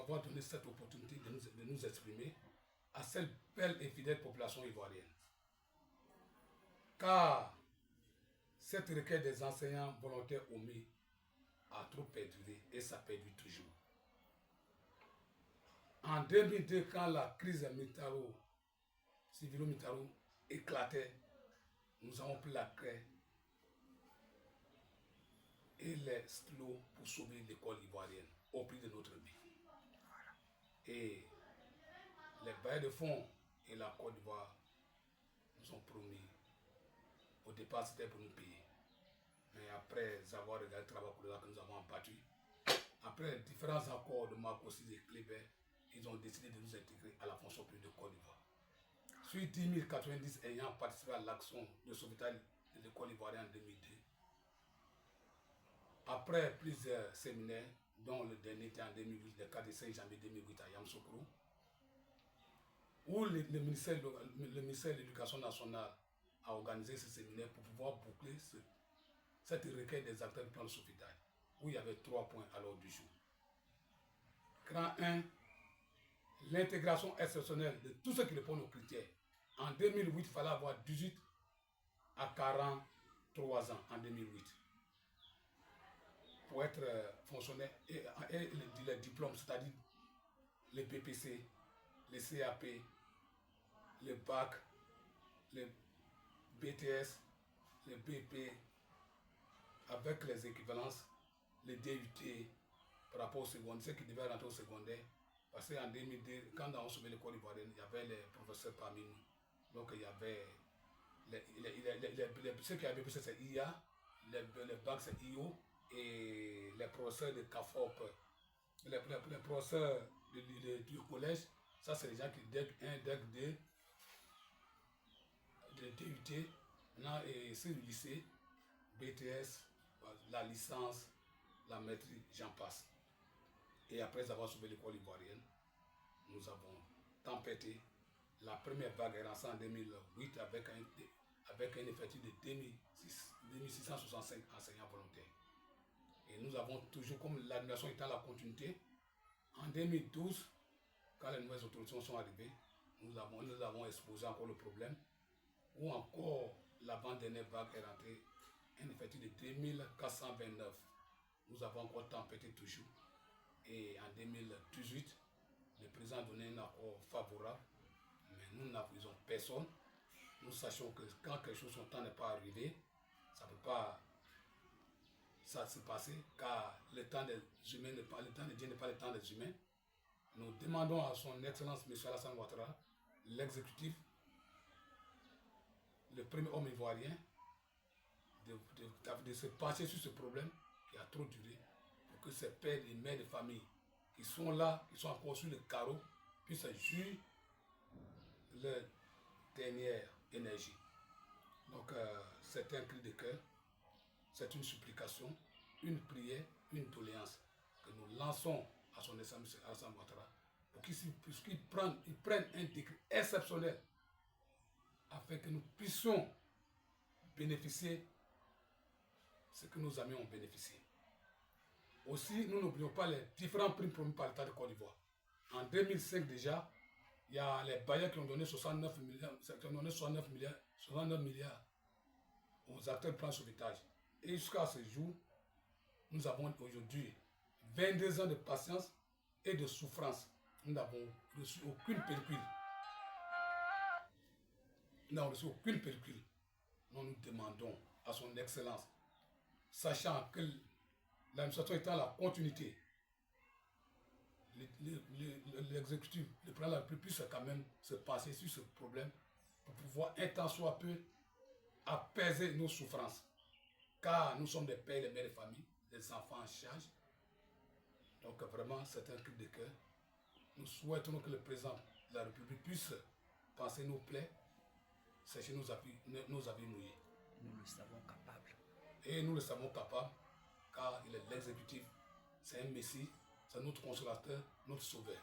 avoir donné cette opportunité de nous exprimer à cette belle et fidèle population ivoirienne. Car cette requête des enseignants volontaires omis a trop perduré et ça perdure toujours. En 2002, quand la crise civilo-militaro éclatait, nous avons pris la craie et les stylos pour sauver l'école ivoirienne au prix de notre vie. Et les bailleurs de fonds et la Côte d'Ivoire nous ont promis, au départ c'était pour nous payer. Mais après avoir regardé le travail que nous avons battu, après différents accords de Marcosi et Kléber, ils ont décidé de nous intégrer à la fonction publique de Côte d'Ivoire. Sur 10 090 ayant participé à l'action de sauvetage de l'école ivoirienne en 2002, après plusieurs séminaires, dont le dernier était en 2008, le 4 et 5 janvier 2008 à Yamoussoukro, où le ministère de l'Éducation nationale a organisé ce séminaire pour pouvoir boucler cette requête des acteurs du plan de sauvetage, où il y avait 3 points à l'ordre du jour. Grand 1, l'intégration exceptionnelle de tous ceux qui répondent aux critères. En 2008, il fallait avoir 18 à 43 ans en 2008 pour être fonctionnaire et les diplômes, c'est-à-dire les BPC, les CAP, le bac, le BTS, le BP, avec les équivalences, les DUT par rapport au secondaire, ceux qui devaient rentrer au secondaire. Parce qu'en 2002, quand on sauvait l'école ivoirienne, il y avait les professeurs parmi nous. Donc il y avait ceux qui avaient BPC, c'est IA, les bacs, c'est IO, et les professeurs de CAFOP, les professeurs du collège, ça c'est les gens qui DEC 1, DEC 2, de DUT, maintenant, et c'est le lycée, BTS, la licence, la maîtrise, j'en passe. Et après avoir sauvé l'école ivoirienne, nous avons tempêté. La première vague est lancée en 2008 avec un effectif de 2665 enseignants volontaires. Et nous avons toujours, comme l'administration est à la continuité, en 2012, quand les nouvelles autorités sont arrivées, nous avons exposé encore le problème, où encore l'avant-dernière vague est rentrée, un effectif de 2429. Nous avons encore tempêté toujours. Et en 2018, le président a donné un accord favorable, mais nous n'avisons personne. Nous sachons que quand quelque chose, son temps n'est pas arrivé, ça ne peut pas se passer, car le temps des humains le temps de Dieu n'est pas le temps des humains. Nous demandons à son Excellence M. Alassane Ouattara, l'exécutif, le premier homme ivoirien, de se pencher sur ce problème qui a trop duré, pour que ces pères et mères de famille qui sont là, qui sont encore sur le carreau, puissent jouir leur dernière énergie. Donc c'est un cri de cœur, c'est une supplication, une prière, une doléance que nous lançons à son Excellence M. Alassane Ouattara pour qu'il prenne un décret exceptionnel afin que nous puissions bénéficier ce que nos amis ont bénéficié. Aussi, nous n'oublions pas les différents primes promis par l'État de Côte d'Ivoire. En 2005 déjà, il y a les bailleurs qui ont donné 69 milliards aux acteurs de plan de sauvetage. Et jusqu'à ce jour, nous avons aujourd'hui 22 ans de patience et de souffrance. Nous n'avons reçu aucune pellicule. Nous n'avons reçu aucune pellicule. Nous demandons à son Excellence, sachant que l'administration étant la continuité, l'exécutif, le président de la République puisse quand même se passer sur ce problème pour pouvoir un tant soit peu apaiser nos souffrances. Car nous sommes des pères et des mères de famille, des enfants en charge. Donc vraiment, c'est un cri de cœur. Nous souhaitons que le président de la République puisse passer nos plaies, sécher nos habits mouillés. Nous le savons capable. Et nous le savons capable, car il est l'exécutif, c'est un messie, c'est notre consolateur, notre sauveur.